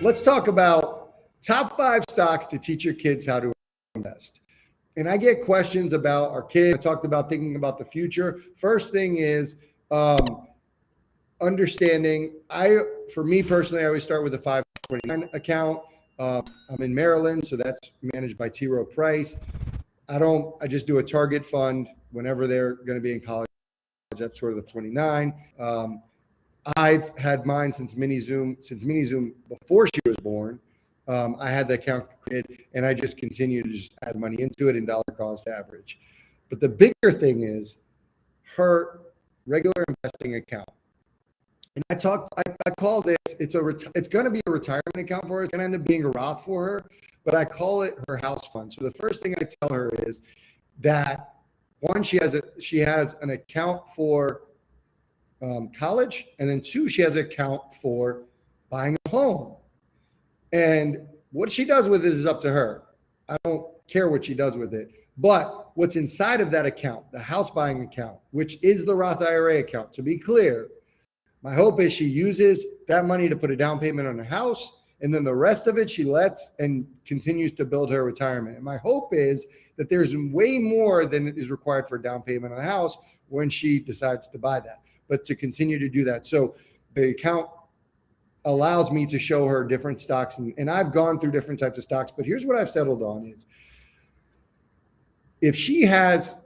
let's talk about top 5 stocks to teach your kids how to invest. And I get questions about our kids. I talked about thinking about the future. First thing is understanding. For me personally, I always start with a 529 account. I'm in Maryland, so that's managed by T. Rowe Price. I just do a target fund whenever they're going to be in college. That's sort of the 29. I've had mine since MiniZoom before she was born. I had the account created, and I just continue to just add money into it in dollar cost average. But the bigger thing is her regular investing account. And I call this, it's going to be a retirement account for her. It's going to end up being a Roth for her, but I call it her house fund. So the first thing I tell her is that one, she has an account for college, and then 2, she has an account for buying a home. And what she does with it is up to her. I don't care what she does with it. But what's inside of that account, the house buying account, which is the Roth IRA account, to be clear, my hope is she uses that money to put a down payment on a house, and then the rest of it she lets and continues to build her retirement. And my hope is that there's way more than is required for a down payment on a house when she decides to buy that, but to continue to do that. So the account allows me to show her different stocks, and I've gone through different types of stocks, but here's what I've settled on is if she has,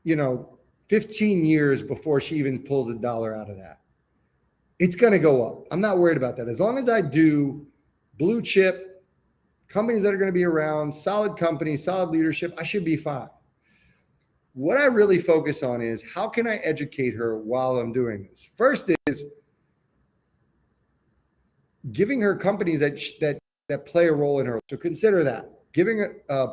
15 years before she even pulls a dollar out of that, it's going to go up. I'm not worried about that. As long as I do blue chip companies that are going to be around, solid companies, solid leadership, I should be fine. What I really focus on is how can I educate her while I'm doing this? First is giving her companies that play a role in her. So consider that.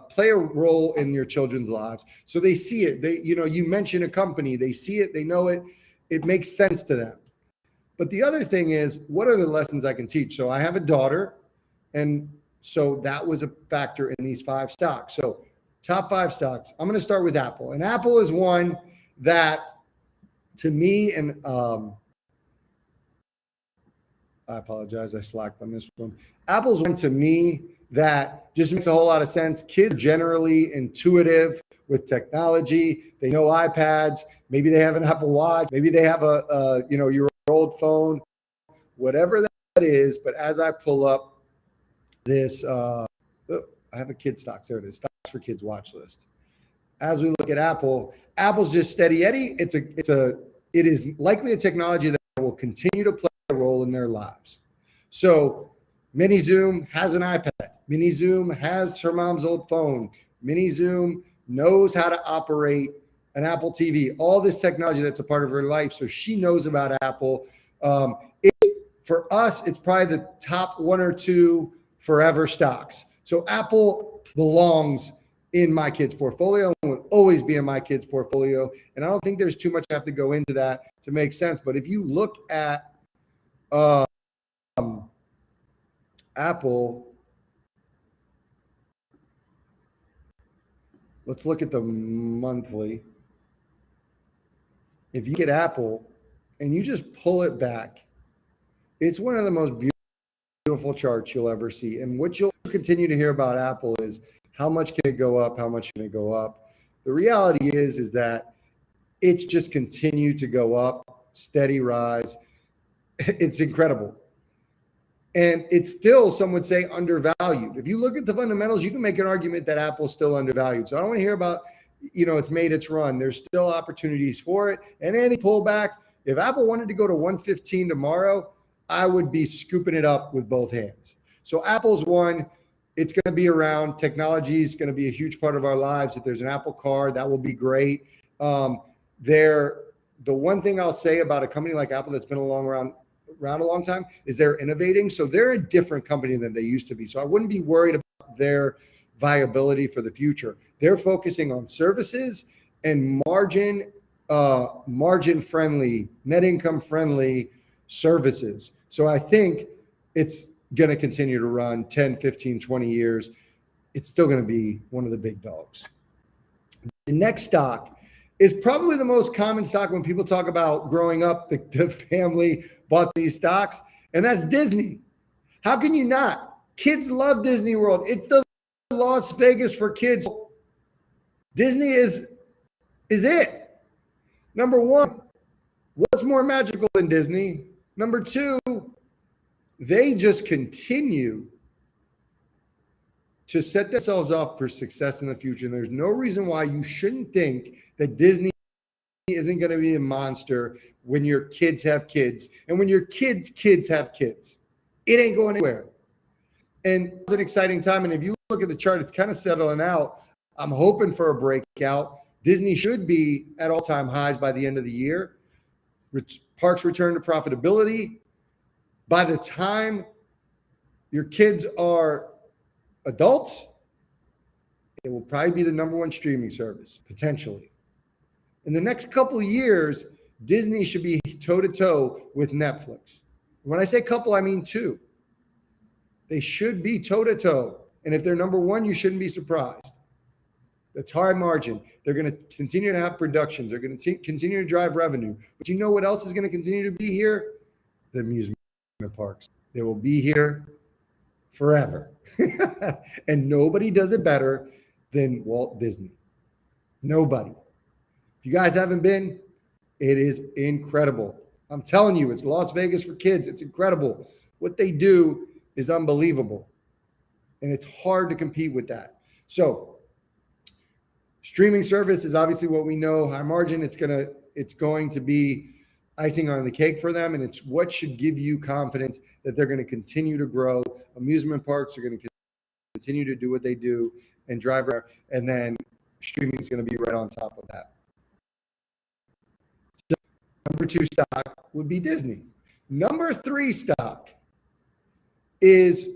Play a role in your children's lives. So they see it. You mention a company, they see it, they know it. It makes sense to them. But the other thing is, what are the lessons I can teach? So I have a daughter, and so that was a factor in these 5 stocks. So top 5 stocks. I'm going to start with Apple. And Apple is one that, to me, and I apologize, I slacked on this one. Apple's one to me that just makes a whole lot of sense. Kids are generally intuitive with technology. They know iPads. Maybe they have an Apple Watch. Maybe they have your old phone, whatever that is. But as I pull up this, I have a kid stocks. There it is. Stocks for Kids watch list. As we look at Apple, Apple's just steady Eddie. It is likely a technology that will continue to play a role in their lives. So MiniZoom has an iPad. MiniZoom has her mom's old phone. MiniZoom knows how to operate an Apple TV, all this technology that's a part of her life. So she knows about Apple. For us, it's probably the top 1 or 2 forever stocks. So Apple belongs in my kids' portfolio and will always be in my kids' portfolio. And I don't think there's too much I have to go into that to make sense. But if you look at Apple, let's look at the monthly. If you get Apple and you just pull it back, it's one of the most beautiful charts you'll ever see. And what you'll continue to hear about Apple is how much can it go up? How much can it go up? The reality is that it's just continued to go up, steady rise. It's incredible. And it's still, some would say, undervalued. If you look at the fundamentals, you can make an argument that Apple's still undervalued. So I don't want to hear about, it's made its run. There's still opportunities for it. And any pullback, if Apple wanted to go to 115 tomorrow, I would be scooping it up with both hands. So Apple's one. It's going to be around. Technology is going to be a huge part of our lives. If there's an Apple Car, that will be great. The one thing I'll say about a company like Apple that's been around a long time is they're innovating. So they're a different company than they used to be. So I wouldn't be worried about their viability for the future. They're focusing on services and margin friendly, net income friendly services. So I think it's going to continue to run 10, 15, 20 years. It's still going to be one of the big dogs. The next stock is probably the most common stock when people talk about growing up, the family bought these stocks, and that's Disney. How can you not? Kids love Disney World. It's the Las Vegas for kids. Disney is it. Number one, what's more magical than Disney? Number two, they just continue to set themselves up for success in the future. And there's no reason why you shouldn't think that Disney isn't going to be a monster when your kids have kids and when your kids' kids have kids. It ain't going anywhere. And it's an exciting time. And if you look at the chart, it's kind of settling out. I'm hoping for a breakout. Disney should be at all-time highs by the end of the year. Parks return to profitability. By the time your kids are adults, it will probably be the number one streaming service, potentially. In the next couple of years, Disney should be toe-to-toe with Netflix. When I say couple, I mean two. They should be toe-to-toe. And if they're number one, you shouldn't be surprised. That's high margin. They're going to continue to have productions. They're going to continue to drive revenue. But you know what else is going to continue to be here? The amusement parks. They will be here forever. And nobody does it better than Walt Disney. Nobody. If you guys haven't been, it is incredible. I'm telling you, it's Las Vegas for kids. It's incredible. What they do is unbelievable. And it's hard to compete with that. So streaming service is obviously what we know, high margin. It's going to be icing on the cake for them. And it's what should give you confidence that they're going to continue to grow. Amusement parks are going to continue to do what they do and drive. And then streaming is going to be right on top of that. So number two stock would be Disney. Number three stock is,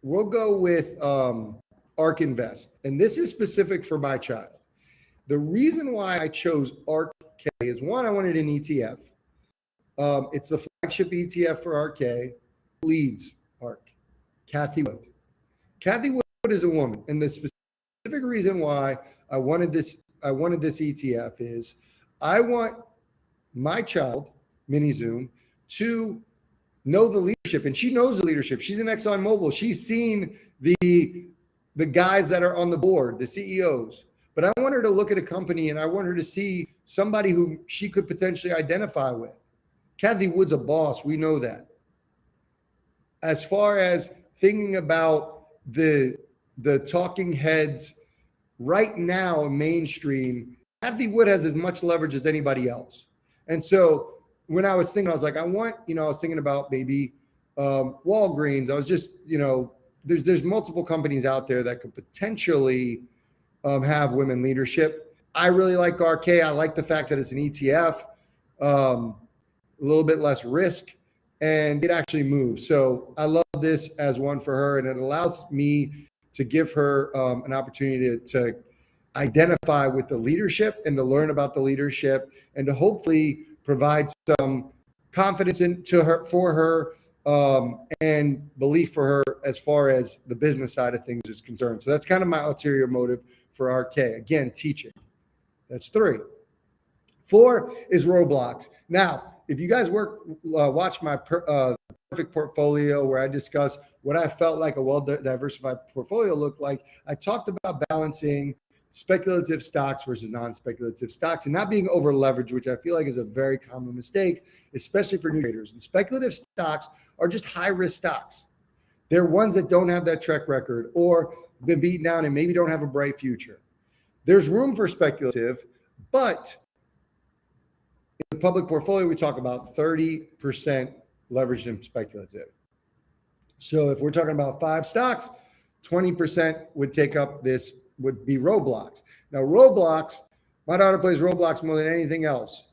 we'll go with ARK Invest. And this is specific for my child. The reason why I chose ARK is, one, I wanted an ETF. It's the flagship ETF for RK, leads ARK, Cathie Wood. Cathie Wood is a woman. And the specific reason why I wanted this ETF is I want my child, Mini Zoom, to know the leadership. And she knows the leadership. She's in ExxonMobil. She's seen the guys that are on the board, the CEOs. But I want her to look at a company and I want her to see somebody who she could potentially identify with. Cathie Wood's a boss. We know that. As far as thinking about the talking heads right now, mainstream, Cathie Wood has as much leverage as anybody else. And so when I was thinking, I was like, I was thinking about maybe Walgreens. I was just, there's multiple companies out there that could potentially have women leadership. I really like RK. I like the fact that it's an ETF, a little bit less risk, and it actually moves. So I love this as one for her, and it allows me to give her an opportunity to identify with the leadership and to learn about the leadership and to hopefully provide some confidence for her and belief for her as far as the business side of things is concerned. So that's kind of my ulterior motive for RK. Again, teaching. That's 3. 4 is Roblox. Now, if you guys watch my perfect portfolio where I discuss what I felt like a well-diversified portfolio looked like, I talked about balancing speculative stocks versus non-speculative stocks and not being over leveraged, which I feel like is a very common mistake, especially for new traders. And speculative stocks are just high-risk stocks. They're ones that don't have that track record or been beaten down and maybe don't have a bright future. There's room for speculative, but in the public portfolio, we talk about 30% leveraged in speculative. So if we're talking about 5 stocks, 20% would take up this, would be Roblox. Now, Roblox, my daughter plays Roblox more than anything else.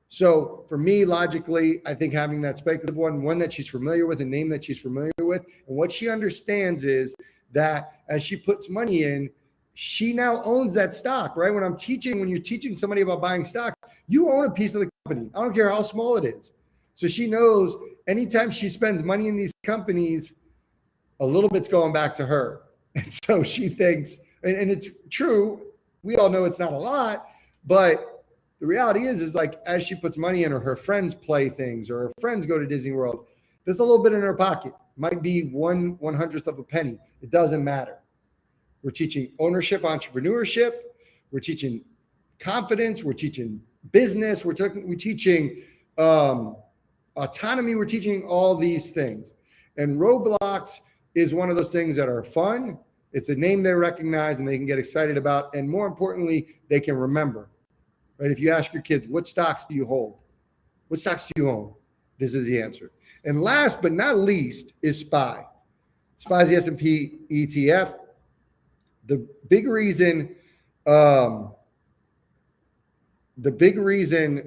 So for me, logically, I think having that speculative one that she's familiar with, a name that she's familiar with, and what she understands is that as she puts money in, she now owns that stock, right? When you're teaching somebody about buying stocks, you own a piece of the company. I don't care how small it is. So she knows anytime she spends money in these companies, a little bit's going back to her. And so she thinks, and it's true, we all know it's not a lot, but the reality is like as she puts money in or her friends play things or her friends go to Disney World, There's a little bit in their pocket. Might be 1/100th of a penny. It doesn't matter. We're teaching ownership, entrepreneurship. We're teaching confidence. We're teaching business. We're teaching autonomy. We're teaching all these things. And Roblox is one of those things that are fun. It's a name they recognize and they can get excited about. And more importantly, they can remember, right? If you ask your kids, what stocks do you hold? What stocks do you own? This is the answer. And last but not least is SPY. SPY is the S&P ETF. The big reason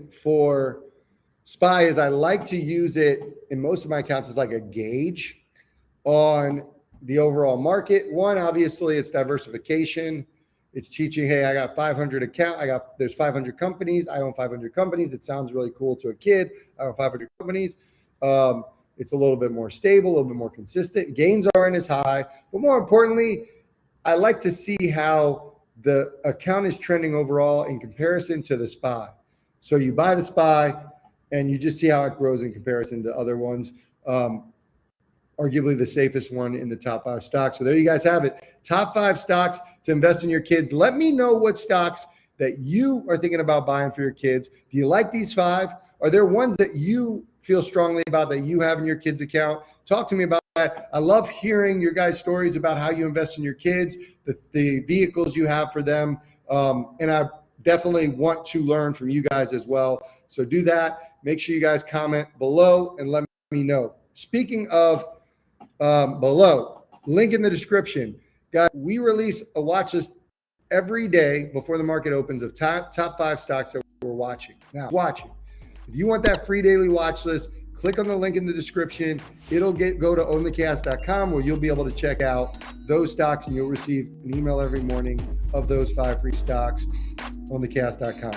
for SPY is I like to use it in most of my accounts as like a gauge on the overall market. One, obviously, it's diversification. It's teaching, hey, I got 500 accounts. There's 500 companies. I own 500 companies. It sounds really cool to a kid. I own 500 companies. It's a little bit more stable, a little bit more consistent. Gains aren't as high. But more importantly, I like to see how the account is trending overall in comparison to the SPY. So you buy the SPY and you just see how it grows in comparison to other ones. Arguably the safest one in the top 5 stocks. So there you guys have it. Top 5 stocks to invest in your kids. Let me know what stocks that you are thinking about buying for your kids. Do you like these 5? Are there ones that you feel strongly about that you have in your kids' account? Talk to me about that. I love hearing your guys' stories about how you invest in your kids, the vehicles you have for them. And I definitely want to learn from you guys as well. So do that. Make sure you guys comment below and let me know. Speaking of below, link in the description. Guys, we release a watch list every day before the market opens of top 5 stocks that we're watching. Now, if you want that free daily watch list, click on the link in the description. It'll go to ownthechaos.com where you'll be able to check out those stocks and you'll receive an email every morning of those 5 free stocks on thechaos.com.